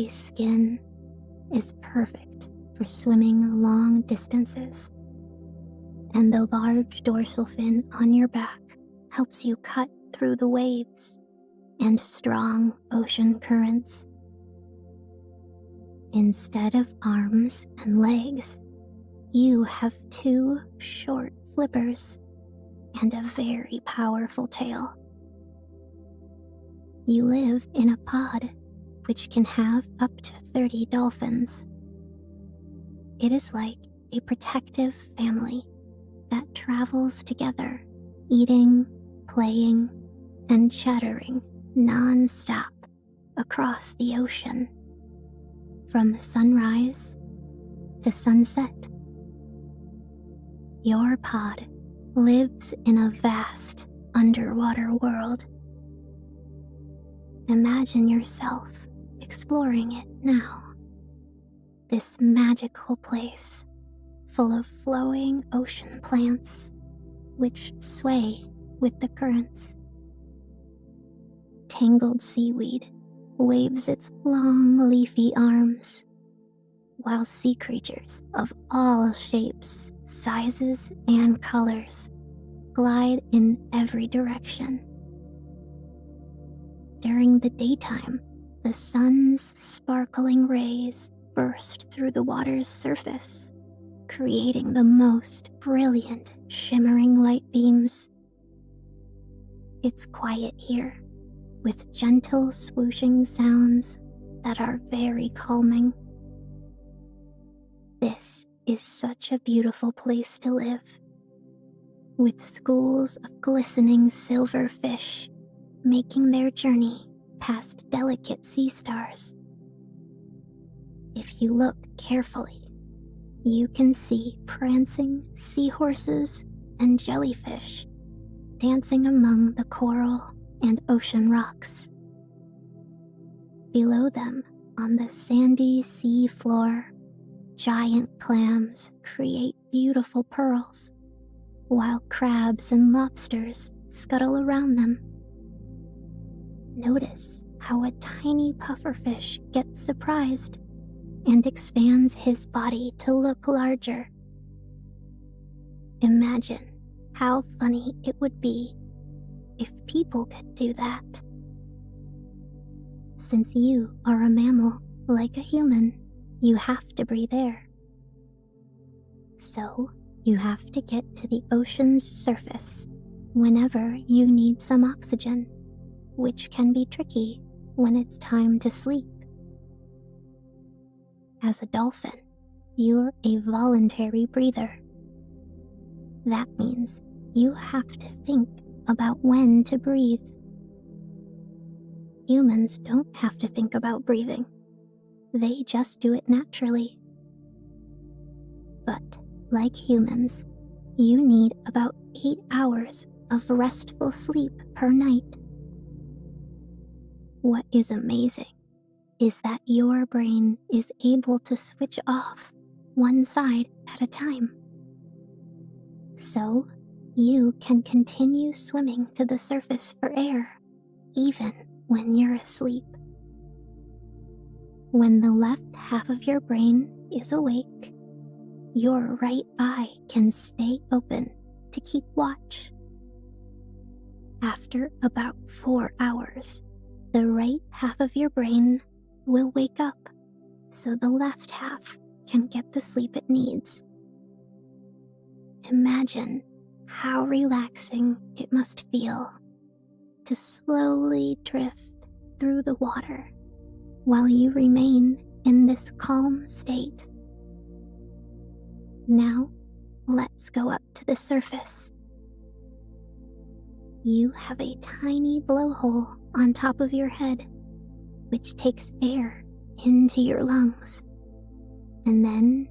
silky skin is perfect for swimming long distances, and the large dorsal fin on your back helps you cut through the waves and strong ocean currents. Instead of arms and legs, you have two short flippers and a very powerful tail. You live in a pod which can have up to 30 dolphins. It is like a protective family that travels together, eating, playing, and chattering non-stop across the ocean, from sunrise to sunset. Your pod lives in a vast underwater world. Imagine yourself exploring it now. This magical place full of flowing ocean plants which sway with the currents. Tangled seaweed waves its long leafy arms, while sea creatures of all shapes, sizes, and colors glide in every direction. During the daytime, the sun's sparkling rays burst through the water's surface, creating the most brilliant, shimmering light beams. It's quiet here, with gentle swooshing sounds that are very calming. This is such a beautiful place to live, with schools of glistening silver fish making their journey past delicate sea stars. If you look carefully, you can see prancing seahorses and jellyfish dancing among the coral and ocean rocks. Below them, on the sandy sea floor, giant clams create beautiful pearls, while crabs and lobsters scuttle around them. Notice how a tiny pufferfish gets surprised and expands his body to look larger. Imagine how funny it would be if people could do that. Since you are a mammal like a human, you have to breathe air. So, you have to get to the ocean's surface whenever you need some oxygen, which can be tricky when it's time to sleep. As a dolphin, you're a voluntary breather. That means you have to think about when to breathe. Humans don't have to think about breathing. They just do it naturally. But, like humans, you need about 8 hours of restful sleep per night. What is amazing is that your brain is able to switch off one side at a time. So, you can continue swimming to the surface for air, even when you're asleep. When the left half of your brain is awake, your right eye can stay open to keep watch. After about 4 hours, the right half of your brain will wake up so the left half can get the sleep it needs. Imagine how relaxing it must feel to slowly drift through the water while you remain in this calm state. Now, let's go up to the surface. You have a tiny blowhole on top of your head, which takes air into your lungs, and then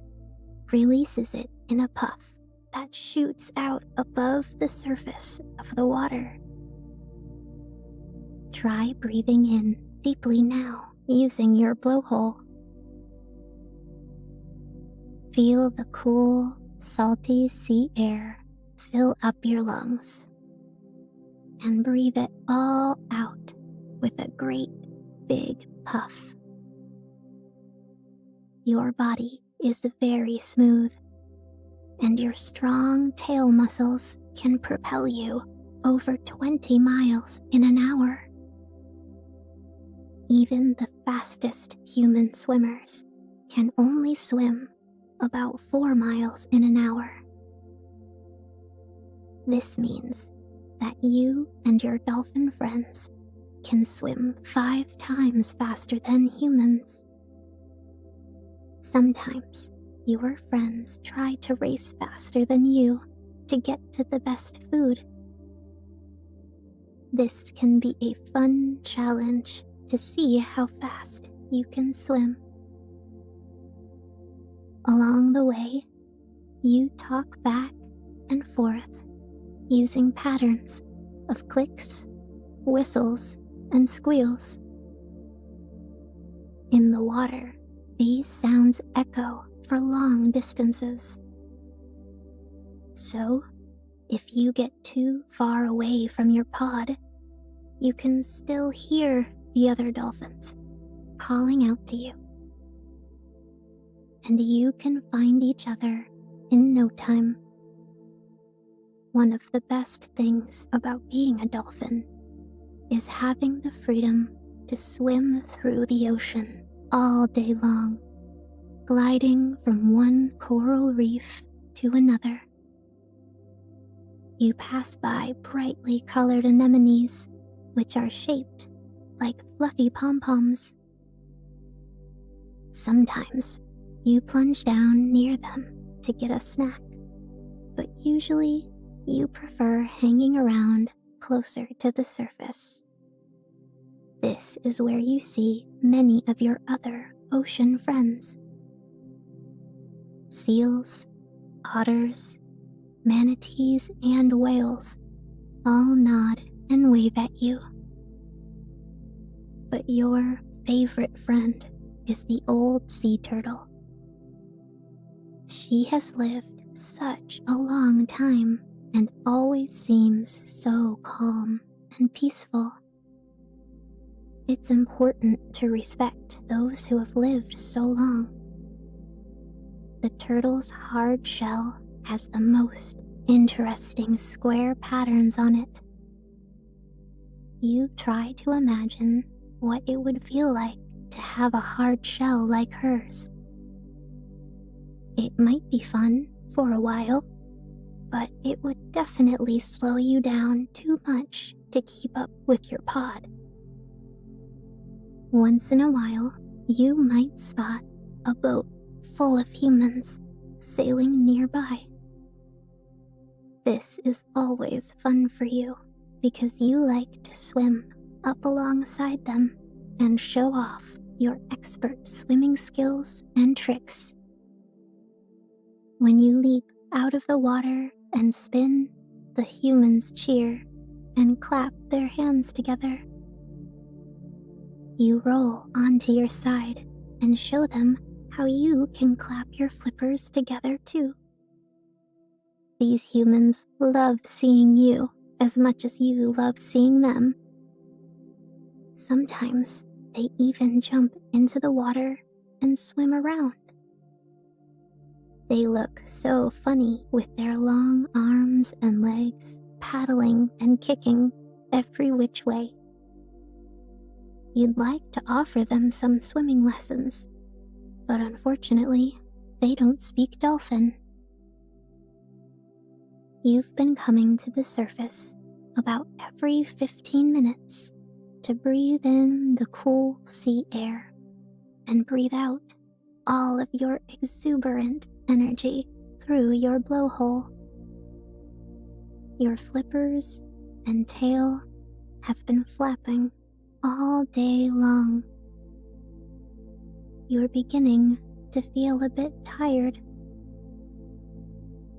releases it in a puff that shoots out above the surface of the water. Try breathing in deeply now using your blowhole. Feel the cool, salty sea air fill up your lungs, and breathe it all out with a great big puff. your body is very smooth, and your strong tail muscles can propel you over 20 miles in an hour. Even the fastest human swimmers can only swim about 4 miles in an hour. This means that you and your dolphin friends can swim 5 times faster than humans. Sometimes your friends try to race faster than you to get to the best food. This can be a fun challenge to see how fast you can swim. Along the way, you talk back and forth using patterns of clicks, whistles, and squeals. In the water, these sounds echo for long distances. So, if you get too far away from your pod, you can still hear the other dolphins calling out to you. And you can find each other in no time. One of the best things about being a dolphin is having the freedom to swim through the ocean all day long, gliding from one coral reef to another. You pass by brightly colored anemones, which are shaped like fluffy pom-poms. Sometimes you plunge down near them to get a snack, but usually you prefer hanging around closer to the surface. This is where you see many of your other ocean friends. Seals, otters, manatees, and whales all nod and wave at you. But your favorite friend is the old sea turtle. She has lived such a long time and always seems so calm and peaceful. It's important to respect those who have lived so long. The turtle's hard shell has the most interesting square patterns on it. You try to imagine what it would feel like to have a hard shell like hers. It might be fun for a while, but it would definitely slow you down too much to keep up with your pod. Once in a while, you might spot a boat full of humans sailing nearby. This is always fun for you because you like to swim up alongside them and show off your expert swimming skills and tricks. When you leap out of the water and spin, the humans cheer and clap their hands together. You roll onto your side and show them how you can clap your flippers together too. These humans love seeing you as much as you love seeing them. Sometimes they even jump into the water and swim around. They look so funny with their long arms and legs, paddling and kicking every which way. You'd like to offer them some swimming lessons, but unfortunately, they don't speak dolphin. You've been coming to the surface about every 15 minutes to breathe in the cool sea air and breathe out all of your exuberant energy through your blowhole. Your flippers and tail have been flapping all day long. You're beginning to feel a bit tired.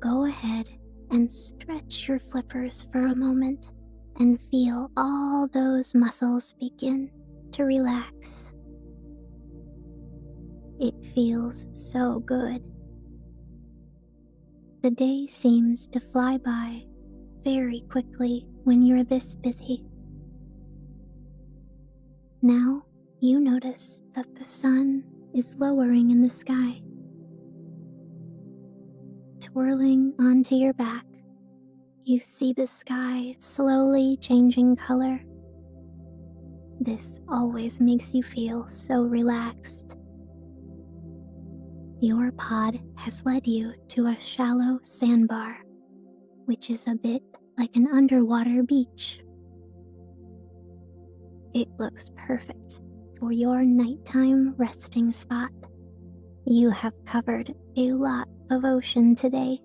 Go ahead and stretch your flippers for a moment and feel all those muscles begin to relax. It feels so good. The day seems to fly by very quickly when you're this busy. Now you notice that the sun is lowering in the sky. Twirling onto your back, you see the sky slowly changing color. This always makes you feel so relaxed. Your pod has led you to a shallow sandbar, which is a bit like an underwater beach. It looks perfect for your nighttime resting spot. You have covered a lot of ocean today,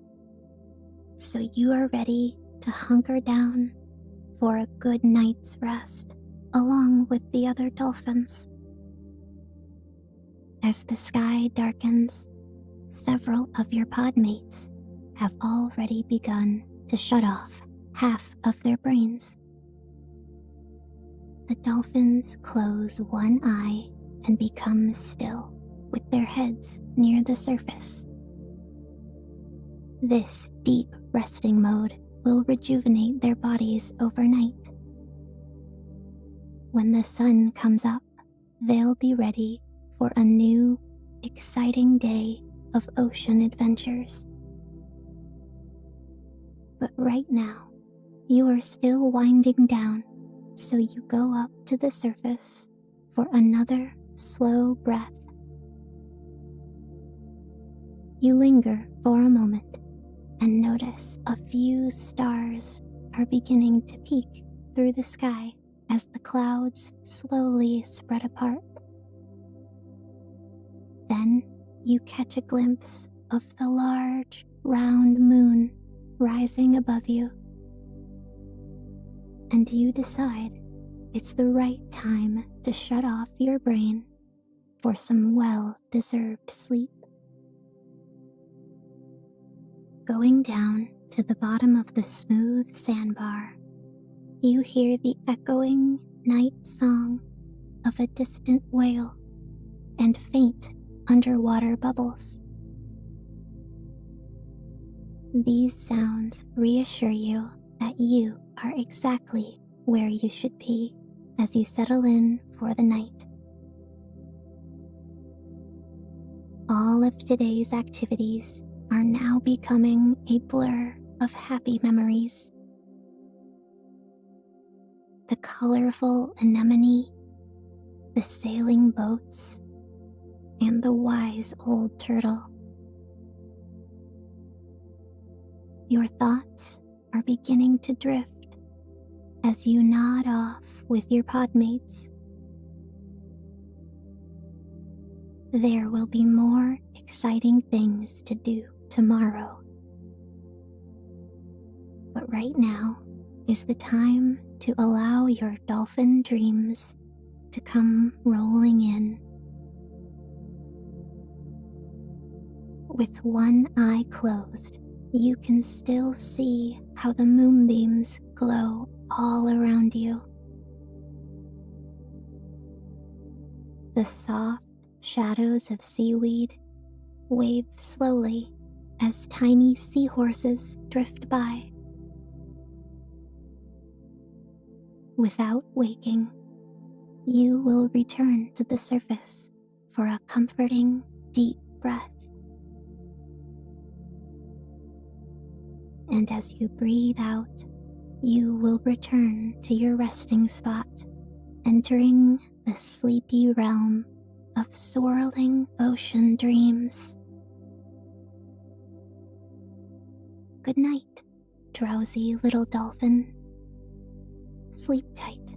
so you are ready to hunker down for a good night's rest along with the other dolphins. As the sky darkens, several of your podmates have already begun to shut off half of their brains. The dolphins close one eye and become still with their heads near the surface. This deep resting mode will rejuvenate their bodies overnight. When the sun comes up, they'll be ready for a new, exciting day of ocean adventures. But right now, you are still winding down, so you go up to the surface for another slow breath. You linger for a moment and notice a few stars are beginning to peek through the sky as the clouds slowly spread apart. Then you catch a glimpse of the large, round moon rising above you, and you decide it's the right time to shut off your brain for some well-deserved sleep. Going down to the bottom of the smooth sandbar, you hear the echoing night song of a distant whale and faint underwater bubbles. These sounds reassure you that you are exactly where you should be as you settle in for the night. All of today's activities are now becoming a blur of happy memories. The colorful anemone, the sailing boats, and the wise old turtle. Your thoughts are beginning to drift as you nod off with your podmates. There will be more exciting things to do tomorrow. But right now is the time to allow your dolphin dreams to come rolling in. With one eye closed, you can still see how the moonbeams glow all around you. The soft shadows of seaweed wave slowly as tiny seahorses drift by. Without waking, you will return to the surface for a comforting, deep breath. And as you breathe out, you will return to your resting spot, entering the sleepy realm of swirling ocean dreams. Good night, drowsy little dolphin. Sleep tight.